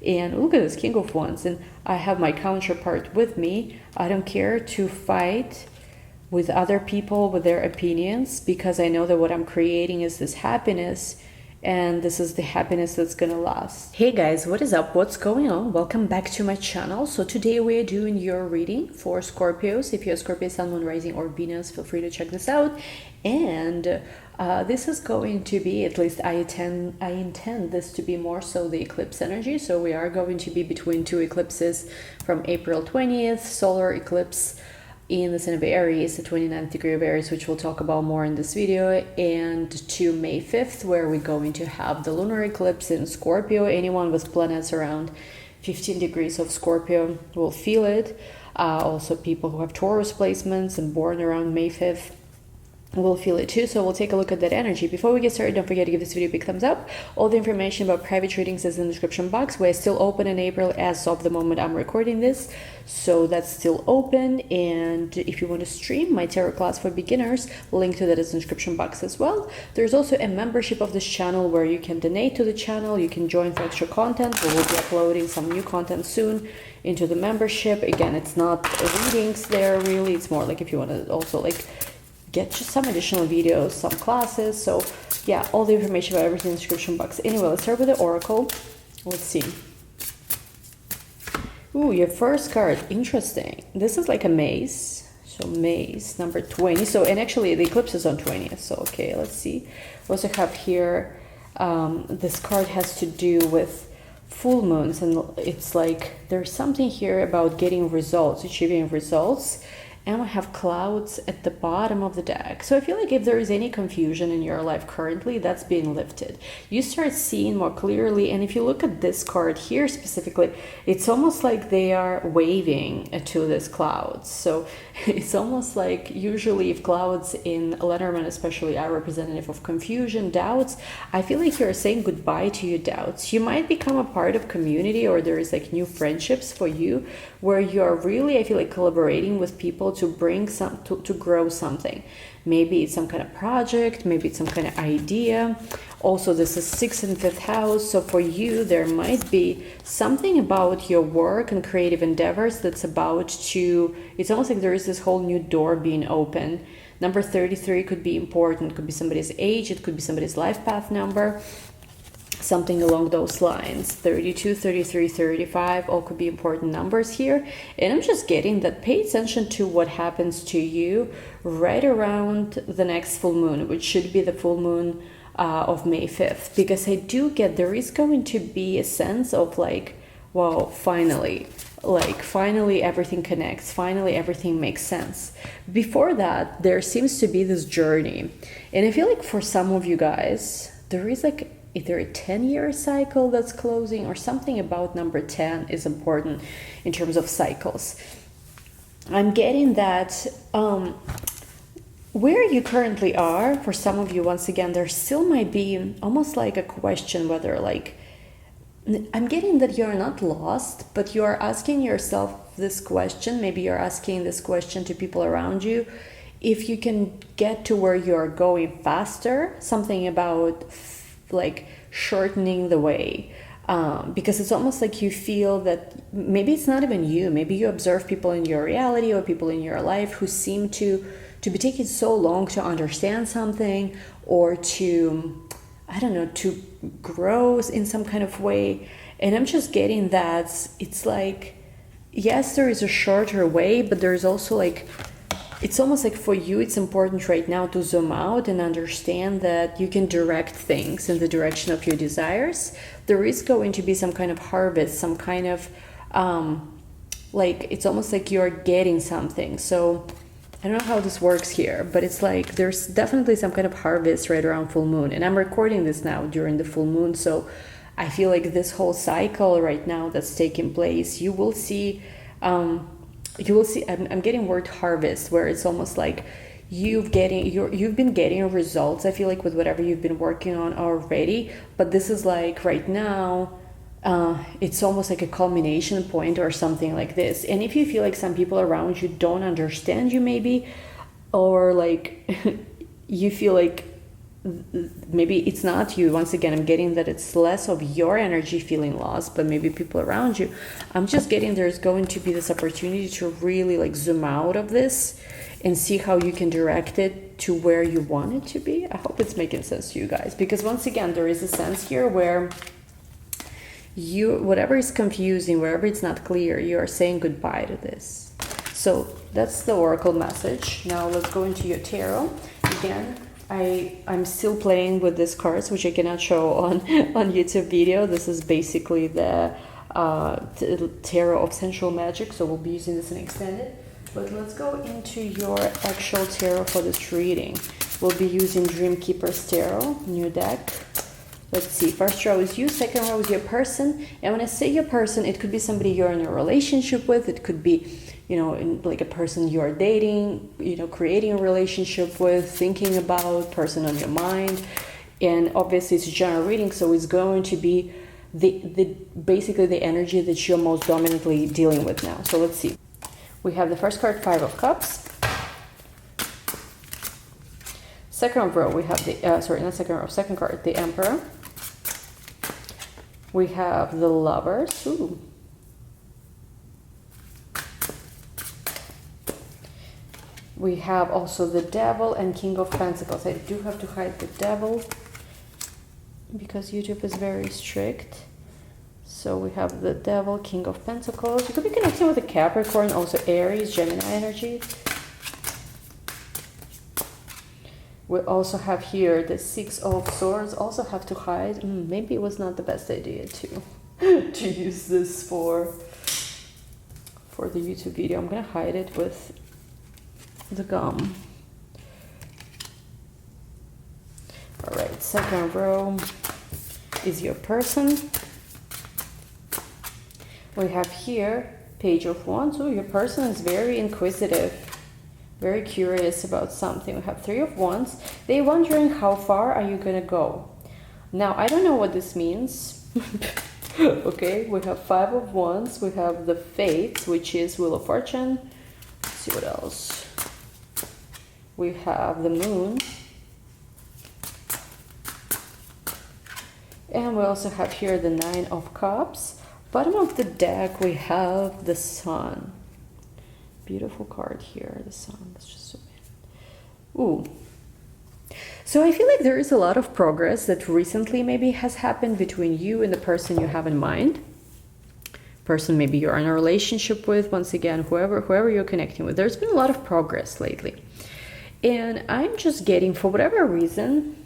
And look at this, King of Wands, and I have my counterpart with me. I don't care to fight with other people, with their opinions, because I know that what I'm creating is this happiness, and this is the happiness that's gonna last. Hey guys, what is up? What's going on? Welcome back to my channel. So today we are doing your reading for Scorpios. If you're a Scorpio, Sun, Moon, Rising, or Venus, feel free to check this out. And this is going to be, at least I intend this to be more so the eclipse energy. So we are going to be between two eclipses from April 20th, solar eclipse in the sign of Aries, the 29th degree of Aries, which we'll talk about more in this video, and to May 5th, where we're going to have the lunar eclipse in Scorpio. Anyone with planets around 15 degrees of Scorpio will feel it. Also, people who have Taurus placements and born around May 5th will feel it too. So we'll take a look at that energy. Before we get started, don't forget to give this video a big thumbs up. All the information about private readings is in the description box. We're still open in April as of the moment I'm recording this, so that's still open. And if you want to stream my tarot class for beginners, link to that is in the description box as well. There's also a membership of this channel where you can donate to the channel. You can join for extra content. We will be uploading some new content soon into the membership. Again, it's not readings there really, it's more like if you want to also like get just some additional videos, some classes. So yeah, all the information about everything in the description box. Anyway, let's start with the oracle. Let's see. Ooh, your first card, interesting. This is like a maze. So maze number 20. So, and actually the eclipse is on 20th. So okay, let's see. We also have here, this card has to do with full moons, and it's like there's something here about getting results, achieving results. And we have clouds at the bottom of the deck. So I feel like if there is any confusion in your life currently, that's being lifted. You start seeing more clearly. And if you look at this card here specifically, it's almost like they are waving to these clouds. So it's almost like usually if clouds in Lenormand especially are representative of confusion, doubts, I feel like you're saying goodbye to your doubts. You might become a part of community, or there is like new friendships for you where you're really, I feel like, collaborating with people to bring to grow something. Maybe it's some kind of project, maybe it's some kind of idea. Also, this is 6th and 5th house, so for you there might be something about your work and creative endeavors that's about to, it's almost like there is this whole new door being open. Number 33 could be important, could be somebody's age, it could be somebody's life path number, something along those lines. 32, 33, 35, all could be important numbers here. And I'm just getting that pay attention to what happens to you right around the next full moon, which should be the full moon of May 5th, because I do get there is going to be a sense of like, wow, finally, like finally everything connects, finally everything makes sense. Before that, there seems to be this journey, and I feel like for some of you guys there is like either a 10-year cycle that's closing, or something about number 10 is important in terms of cycles. I'm getting that where you currently are, for some of you, once again, there still might be almost like a question whether, like, I'm getting that you're not lost, but you are asking yourself this question. Maybe you're asking this question to people around you. If you can get to where you're going faster, something about like shortening the way, because it's almost like you feel that maybe it's not even you, maybe you observe people in your reality or people in your life who seem to be taking so long to understand something, or to, I don't know, to grow in some kind of way. And I'm just getting that it's like, yes, there is a shorter way, but there's also like, it's almost like for you, it's important right now to zoom out and understand that you can direct things in the direction of your desires. There is going to be some kind of harvest, some kind of, like, it's almost like you're getting something. So I don't know how this works here, but it's like there's definitely some kind of harvest right around full moon. And I'm recording this now during the full moon, so I feel like this whole cycle right now that's taking place, you will see, I'm getting word harvest, where it's almost like you've been getting results, I feel like, with whatever you've been working on already. But this is like right now, it's almost like a culmination point or something like this. And if you feel like some people around you don't understand you maybe, or like you feel like maybe it's not you. Once again, I'm getting that it's less of your energy feeling lost, but maybe people around you. I'm just getting there's going to be this opportunity to really like zoom out of this and see how you can direct it to where you want it to be. I hope it's making sense to you guys, because once again, there is a sense here where you, whatever is confusing, wherever it's not clear, you are saying goodbye to this. So that's the oracle message. Now let's go into your tarot. Again, I'm still playing with these cards, which I cannot show on YouTube video. This is basically the tarot of sensual magic, so we'll be using this in extended. But let's go into your actual tarot for this reading. We'll be using Dream Keeper's Tarot, new deck. Let's see, first row is you, second row is your person. And when I say your person, it could be somebody you're in a relationship with. It could be, you know, like a person you're dating, you know, creating a relationship with, thinking about, person on your mind. And obviously it's a general reading, so it's going to be basically the energy that you're most dominantly dealing with now. So let's see. We have the first card, Five of Cups. Second row, we have the, second card, the Emperor. We have the Lovers. Ooh. We have also the Devil and King of Pentacles. I do have to hide the Devil because YouTube is very strict. So we have the Devil, King of Pentacles. You could be connecting with a Capricorn, also Aries, Gemini energy. We also have here the Six of Swords. Also have to hide. Maybe it was not the best idea to use this for the YouTube video. I'm gonna hide it with the gum. All right, second row is your person. We have here Page of Wands. So your person is very inquisitive, very curious about something. We have Three of Wands. They're wondering how far are you gonna go. Now, I don't know what this means. Okay, we have Five of Wands. We have the Fates, which is Wheel of Fortune. Let's see what else. We have the Moon. And we also have here the Nine of Cups. Bottom of the deck, we have the Sun. Beautiful card here, the Sun. Let's just zoom in. Ooh. So I feel like there is a lot of progress that recently maybe has happened between you and the person you have in mind. Person maybe you're in a relationship with, once again, whoever you're connecting with. There's been a lot of progress lately. And I'm just getting, for whatever reason,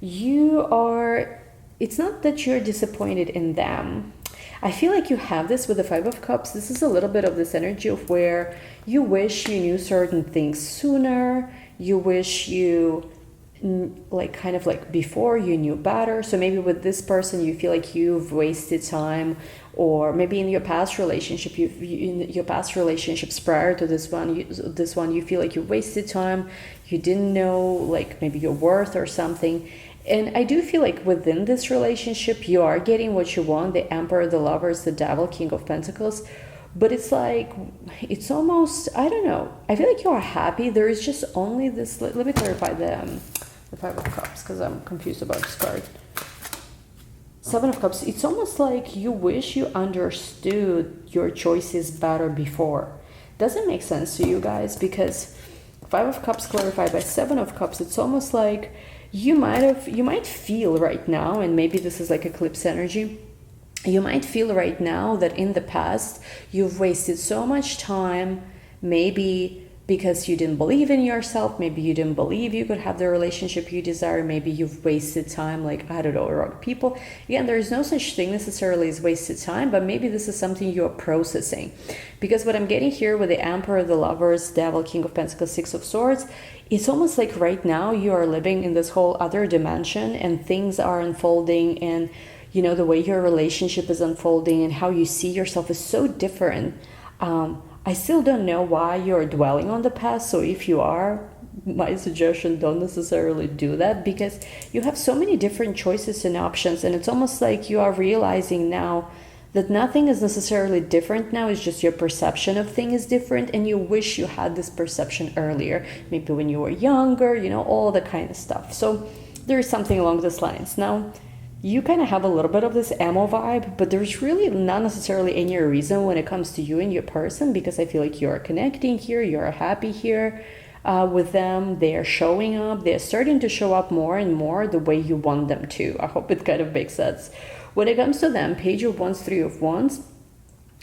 it's not that you're disappointed in them. I feel like you have this with the Five of Cups. This is a little bit of this energy of where you wish you knew certain things sooner. You wish you, like, kind of like before you knew better. So maybe with this person, you feel like you've wasted time, or maybe in your past relationship, in your past relationships prior to this one, you feel like you wasted time. You didn't know, like, maybe your worth or something. And I do feel like within this relationship, you are getting what you want, the Emperor, the Lovers, the Devil, King of Pentacles. But it's like, it's almost, I don't know. I feel like you are happy. There is just only this, let me clarify the Five of Cups, because I'm confused about this card. Seven of Cups, it's almost like you wish you understood your choices better before. Doesn't make sense to you guys, because Five of Cups clarified by Seven of Cups, it's almost like you might feel right now, and maybe this is like eclipse energy, you might feel right now that in the past you've wasted so much time, maybe because you didn't believe in yourself, maybe you didn't believe you could have the relationship you desire, maybe you've wasted time, like, I don't know, wrong people. Again, there is no such thing necessarily as wasted time, but maybe this is something you're processing. Because what I'm getting here with the Emperor, the Lovers, Devil, King of Pentacles, Six of Swords, it's almost like right now you are living in this whole other dimension, and things are unfolding, and you know, the way your relationship is unfolding and how you see yourself is so different. I still don't know why you're dwelling on the past, so if you are, my suggestion, don't necessarily do that, because you have so many different choices and options, and it's almost like you are realizing now that nothing is necessarily different now, it's just your perception of things is different, and you wish you had this perception earlier, maybe when you were younger, you know, all the kind of stuff. So there's something along those lines. Now, you kind of have a little bit of this emo vibe, but there's really not necessarily any reason when it comes to you and your person, because I feel like you're connecting here, you're happy here with them, they're showing up, they're starting to show up more and more the way you want them to. I hope it kind of makes sense. When it comes to them, Page of Wands, Three of Wands,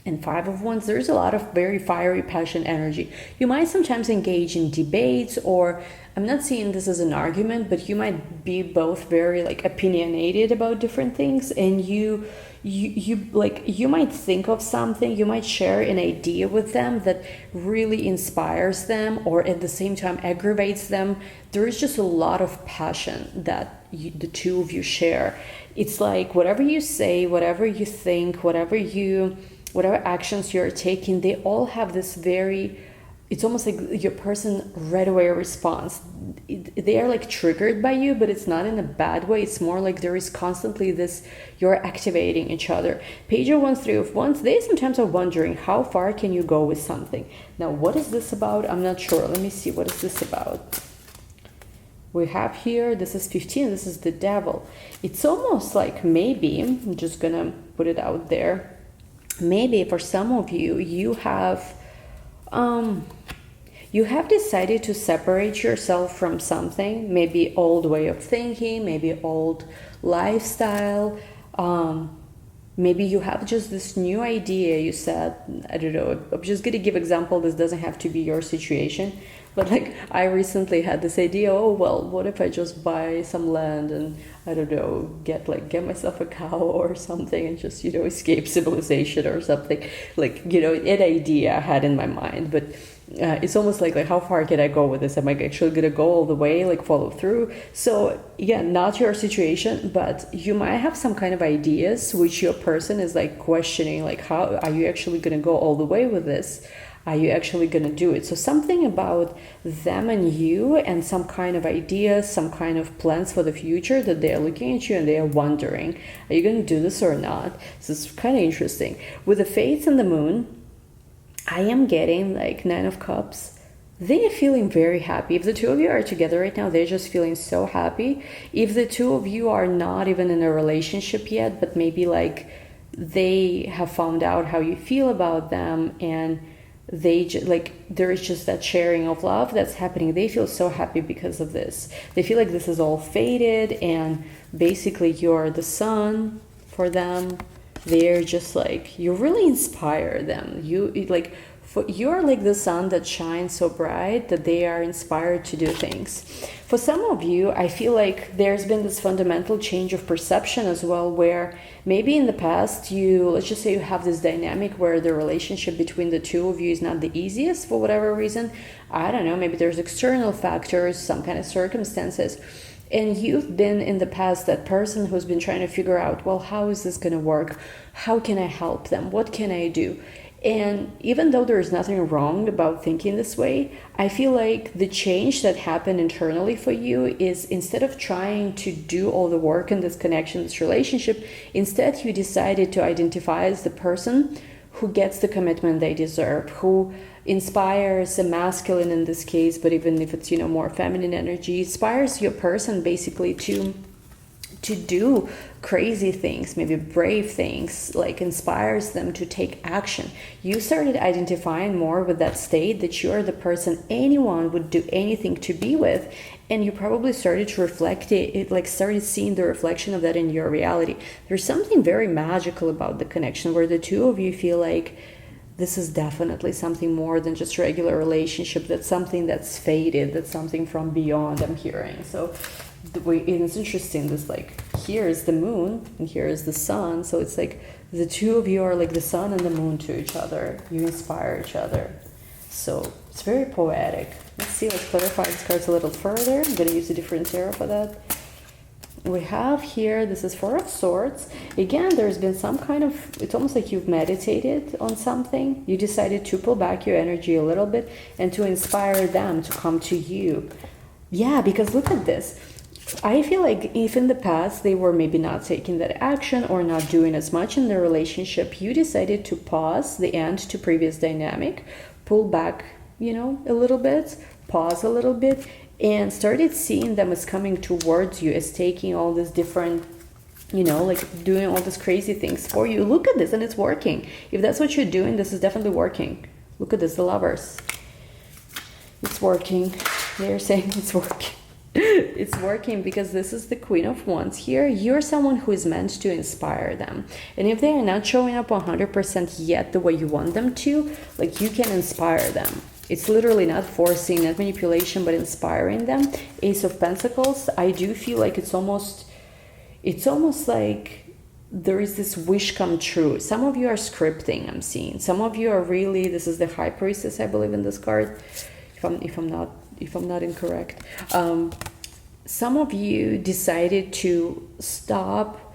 and Five of Wands, there's a lot of very fiery passion energy. You might sometimes engage in debates, or I'm not seeing this as an argument, but you might be both very like opinionated about different things, and you might think of something, you might share an idea with them that really inspires them, or at the same time aggravates them. There is just a lot of passion that the two of you share. It's like whatever you say, whatever you think, whatever actions you're taking, they all have this very, it's almost like your person right away responds. They are like triggered by you, but it's not in a bad way. It's more like there is constantly this, you're activating each other. Page of Wands, Three of Wands, they sometimes are wondering how far can you go with something. Now, what is this about? I'm not sure. Let me see. What is this about? We have here, this is 15, this is the Devil. It's almost like maybe, I'm just gonna put it out there, maybe for some of you, you have decided to separate yourself from something, maybe old way of thinking, maybe old lifestyle, maybe you have just this new idea. You said, I don't know, I'm just gonna give example, this doesn't have to be your situation, but like I recently had this idea, oh well, what if I just buy some land and I don't know, get myself a cow or something and just, you know, escape civilization or something, like, you know, an idea I had in my mind. But it's almost like how far can I go with this? Am I actually gonna go all the way, like follow through? So yeah, not your situation, but you might have some kind of ideas which your person is like questioning, like how are you actually gonna go all the way with this? Are you actually going to do it? So something about them and you, and some kind of ideas, some kind of plans for the future that they're looking at you and they are wondering, are you going to do this or not? So it's kind of interesting. With the Fates and the Moon, I am getting like Nine of Cups. They are feeling very happy. If the two of you are together right now, they're just feeling so happy. If the two of you are not even in a relationship yet, but maybe like they have found out how you feel about them, and they there is just that sharing of love that's happening. They feel so happy because of this. They feel like this is all faded, and basically you're the sun for them. They're just like, you really inspire them. You're like the sun that shines so bright that they are inspired to do things. For some of you, I feel like there's been this fundamental change of perception as well, where maybe in the past let's just say you have this dynamic where the relationship between the two of you is not the easiest for whatever reason. I don't know, maybe there's external factors, some kind of circumstances. And you've been in the past that person who's been trying to figure out, well, how is this going to work? How can I help them? What can I do? And even though there is nothing wrong about thinking this way, I feel like the change that happened internally for you is, instead of trying to do all the work in this connection, this relationship, instead you decided to identify as the person who gets the commitment they deserve, who inspires a masculine in this case, but even if it's, you know, more feminine energy, inspires your person basically to do crazy things, maybe brave things, like inspires them to take action. You started identifying more with that state that you're the person anyone would do anything to be with, and you probably started to reflect it, like started seeing the reflection of that in your reality. There's something very magical about the connection where the two of you feel like this is definitely something more than just regular relationship, that's something that's faded, that's something from beyond, I'm hearing. So it's interesting, this like, here is the moon and here is the sun, so it's like the two of you are like the sun and the moon to each other. You inspire each other, so it's very poetic. Let's clarify these cards a little further. I'm going to use a different tarot for that. We have here, this is Four of Swords. Again, there's been some kind of, it's almost like you've meditated on something. You decided to pull back your energy a little bit and to inspire them to come to you. Yeah, because look at this. I feel like if in the past they were maybe not taking that action or not doing as much in the relationship, you decided to pause the end to previous dynamic, pull back, you know, a little bit, pause a little bit, and started seeing them as coming towards you, as taking all these different, you know, like doing all these crazy things for you. Look at this, and it's working. If that's what you're doing, this is definitely working. Look at this, the Lovers. It's working. They're saying it's working. It's working because this is the Queen of Wands here. You're someone who is meant to inspire them. And if they are not showing up 100% yet the way you want them to, like, you can inspire them. It's literally not forcing, not manipulation, but inspiring them. Ace of Pentacles, I do feel like it's almost like there is this wish come true. Some of you are scripting, I'm seeing. Some of you are really, this is the High Priestess, I believe, in this card, if I'm not incorrect. Some of you decided to stop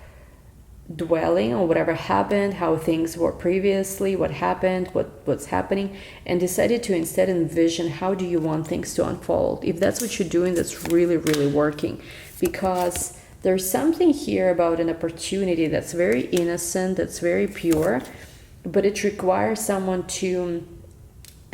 dwelling on whatever happened, how things were previously, what happened, what's happening, and decided to instead envision how do you want things to unfold. If that's what you're doing, that's really, really working, because there's something here about an opportunity that's very innocent, that's very pure, but it requires someone to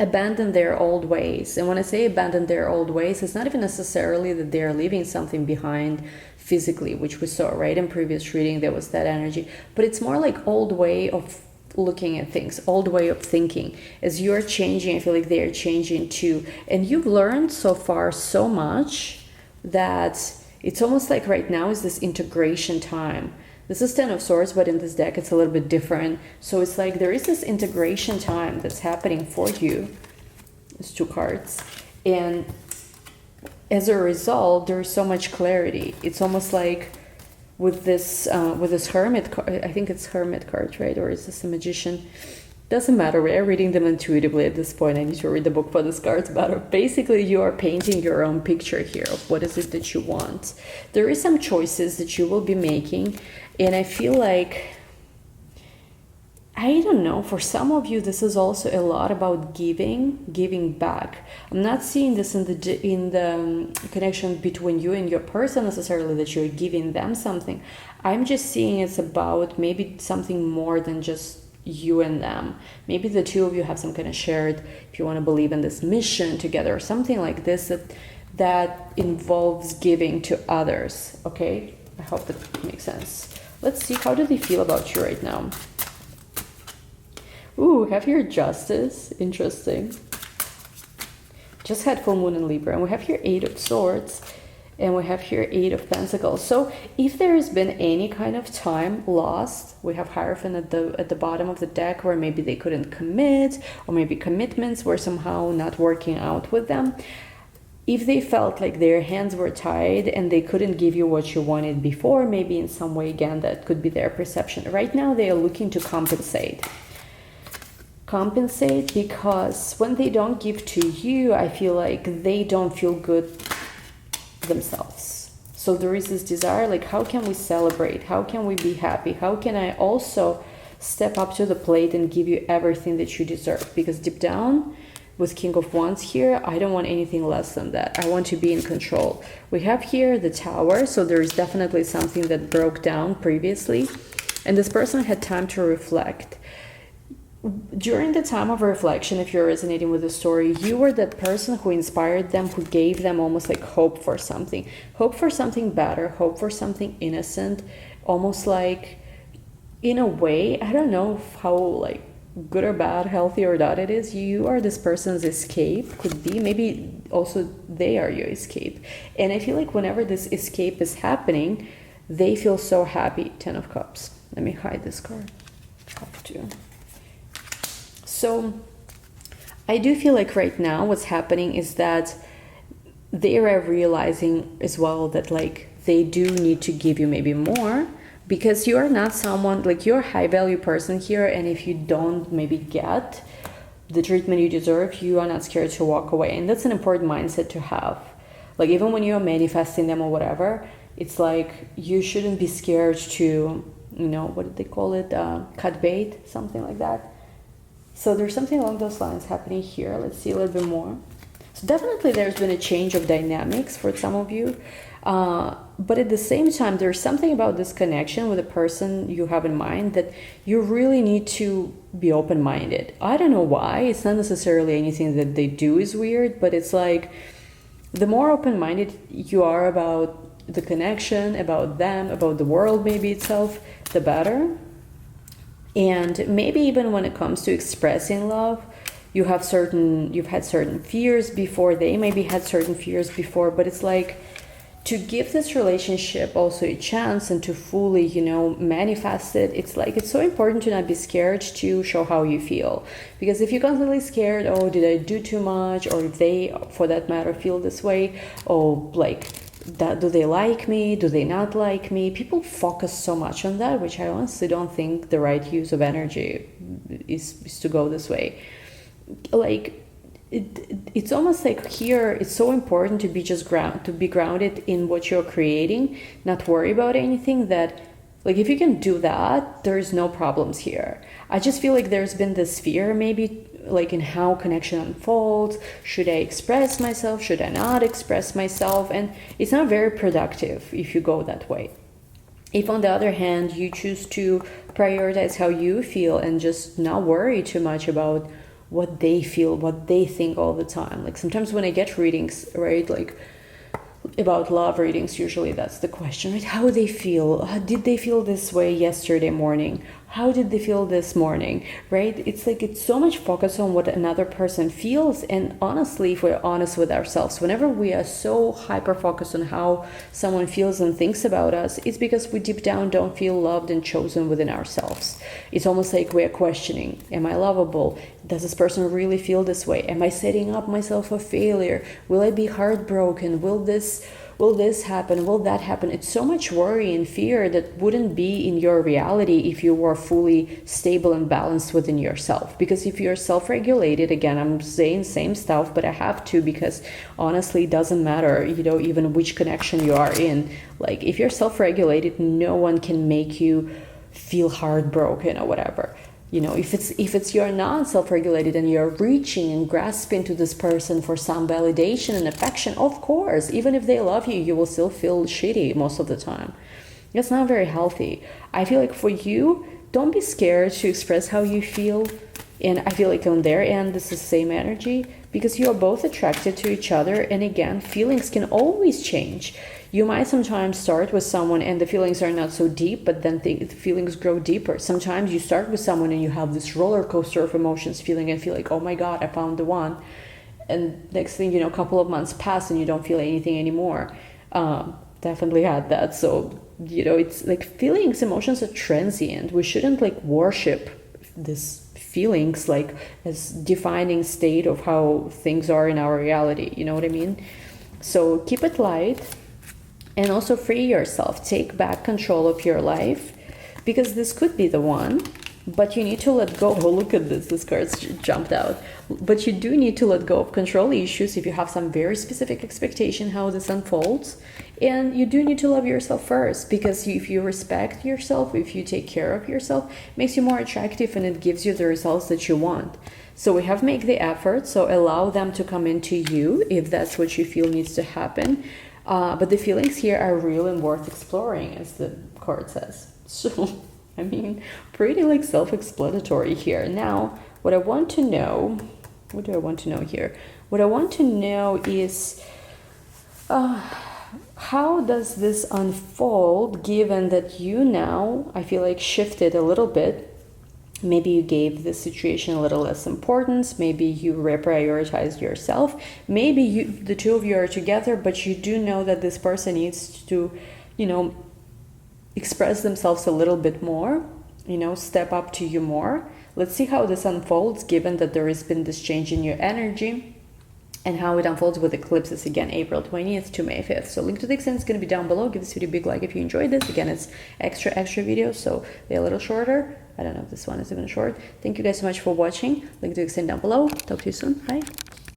abandon their old ways. And when I say abandon their old ways, it's not even necessarily that they're leaving something behind physically, which we saw, right? In previous reading, there was that energy. But it's more like old way of looking at things, old way of thinking. As you're changing, I feel like they're changing too. And you've learned so far so much that it's almost like right now is this integration time. This is Ten of Swords, but in this deck, it's a little bit different. So it's like there is this integration time that's happening for you. It's 2 cards. And as a result, there's so much clarity. It's almost like with this Hermit card, I think it's Hermit card, right? Or is this a Magician? Doesn't matter, we're reading them intuitively at this point. I need to read the book for these cards better. Basically, you are painting your own picture here of what is it that you want. There is some choices that you will be making, and I feel like, I don't know, for some of you, this is also a lot about giving back. I'm not seeing this in the connection between you and your person necessarily, that you're giving them something. I'm just seeing it's about maybe something more than just you and them. Maybe the two of you have some kind of shared, if you want to believe in this mission together or something like this, that involves giving to others. Okay, I hope that makes sense. Let's see, how do they feel about you right now? Ooh, have here Justice. Interesting. Just had full moon in Libra, and we have here 8 of Swords, and we have here 8 of Pentacles. So if there has been any kind of time lost, we have Hierophant at the bottom of the deck, where maybe they couldn't commit, or maybe commitments were somehow not working out with them. If they felt like their hands were tied and they couldn't give you what you wanted before, maybe in some way, again, that could be their perception. Right now, they are looking to compensate. Because when they don't give to you, I feel like they don't feel good themselves. So there is this desire, like, how can we celebrate? How can we be happy? How can I also step up to the plate and give you everything that you deserve? Because deep down, with King of Wands here, I don't want anything less than that. I want to be in control. We have here the Tower, so there is definitely something that broke down previously, and this person had time to reflect. During the time of reflection, if you're resonating with the story, you were that person who inspired them, who gave them almost like hope for something better, hope for something innocent, almost like, in a way, I don't know how like good or bad, healthy or not it is, you are this person's escape, could be, maybe also they are your escape. And I feel like whenever this escape is happening, they feel so happy. 10 of Cups. Let me hide this card. Have to. So I do feel like right now what's happening is that they are realizing as well that like they do need to give you maybe more, because you are not someone, like, you're a high value person here, and if you don't maybe get the treatment you deserve, you are not scared to walk away. And that's an important mindset to have. Like, even when you're manifesting them or whatever, it's like you shouldn't be scared to, you know, what did they call it, cut bait, something like that. So there's something along those lines happening here. Let's see a little bit more. So definitely there's been a change of dynamics for some of you. But at the same time, there's something about this connection with the person you have in mind that you really need to be open-minded. I don't know why. It's not necessarily anything that they do is weird, but it's like the more open-minded you are about the connection, about them, about the world maybe itself, the better. And maybe even when it comes to expressing love, you've had certain fears before, they maybe had certain fears before, but it's like to give this relationship also a chance and to fully, manifest it. It's like, it's so important to not be scared to show how you feel. Because if you're constantly scared, oh, did I do too much? Or if they, for that matter, feel this way, oh, like, that, do they like me? Do they not like me? People focus so much on that, which I honestly don't think the right use of energy is to go this way. Like, it's almost like here it's so important to be grounded in what you're creating, not worry about anything. That, like, if you can do that, there's no problems here. I just feel like there's been this fear maybe, like, in how connection unfolds. Should I express myself? Should I not express myself? And it's not very productive if you go that way. If on the other hand you choose to prioritize how you feel and just not worry too much about what they feel, what they think all the time. Like, sometimes when I get readings, right, like about love readings, usually that's the question, right? How they feel? Did they feel this way yesterday morning? How did they feel this morning, right? It's like, it's so much focus on what another person feels. And honestly, if we're honest with ourselves, whenever we are so hyper focused on how someone feels and thinks about us, it's because we deep down don't feel loved and chosen within ourselves. It's almost like we're questioning, am I lovable? Does this person really feel this way? Am I setting up myself for failure? Will I be heartbroken? Will this happen? Will that happen? It's so much worry and fear that wouldn't be in your reality if you were fully stable and balanced within yourself. Because if you're self-regulated, again, I'm saying same stuff, but I have to, because honestly, it doesn't matter, even which connection you are in. Like, if you're self-regulated, no one can make you feel heartbroken or whatever. If it's you're not self-regulated and you're reaching and grasping to this person for some validation and affection, of course, even if they love you, you will still feel shitty most of the time. It's not very healthy. I feel like for you, don't be scared to express how you feel. And I feel like on their end, this is the same energy, because you are both attracted to each other. And again, feelings can always change. You might sometimes start with someone and the feelings are not so deep, but then the feelings grow deeper. Sometimes you start with someone and you have this roller coaster of emotions feeling and feel like, oh my God, I found the one. And next thing you know, a couple of months pass and you don't feel anything anymore. Definitely had that. So, it's like feelings, emotions are transient. We shouldn't like worship this feelings like as defining state of how things are in our reality. You know what I mean? So keep it light. And also free yourself. Take back control of your life, because this could be the one, but you need to let go. Oh, look at this. This card jumped out. But you do need to let go of control issues if you have some very specific expectation how this unfolds. And you do need to love yourself first, because if you respect yourself, if you take care of yourself, it makes you more attractive and it gives you the results that you want. So we have to make the effort. So allow them to come into you if that's what you feel needs to happen. But the feelings here are real and worth exploring, as the card says. So, I mean, pretty like self-explanatory here. Now, what I want to know, what do I want to know here? What I want to know is, how does this unfold, given that you now, I feel like, shifted a little bit. Maybe you gave this situation a little less importance. Maybe you reprioritized yourself. Maybe the two of you are together, but you do know that this person needs to, express themselves a little bit more, step up to you more. Let's see how this unfolds, given that there has been this change in your energy, and how it unfolds with eclipses again, April 20th to May 5th. So link to the extent is going to be down below. Give this video a big like if you enjoyed this. Again, it's extra videos, so they're a little shorter. I don't know if this one is even short. Thank you guys so much for watching. Link to the extent down below. Talk to you soon. Bye.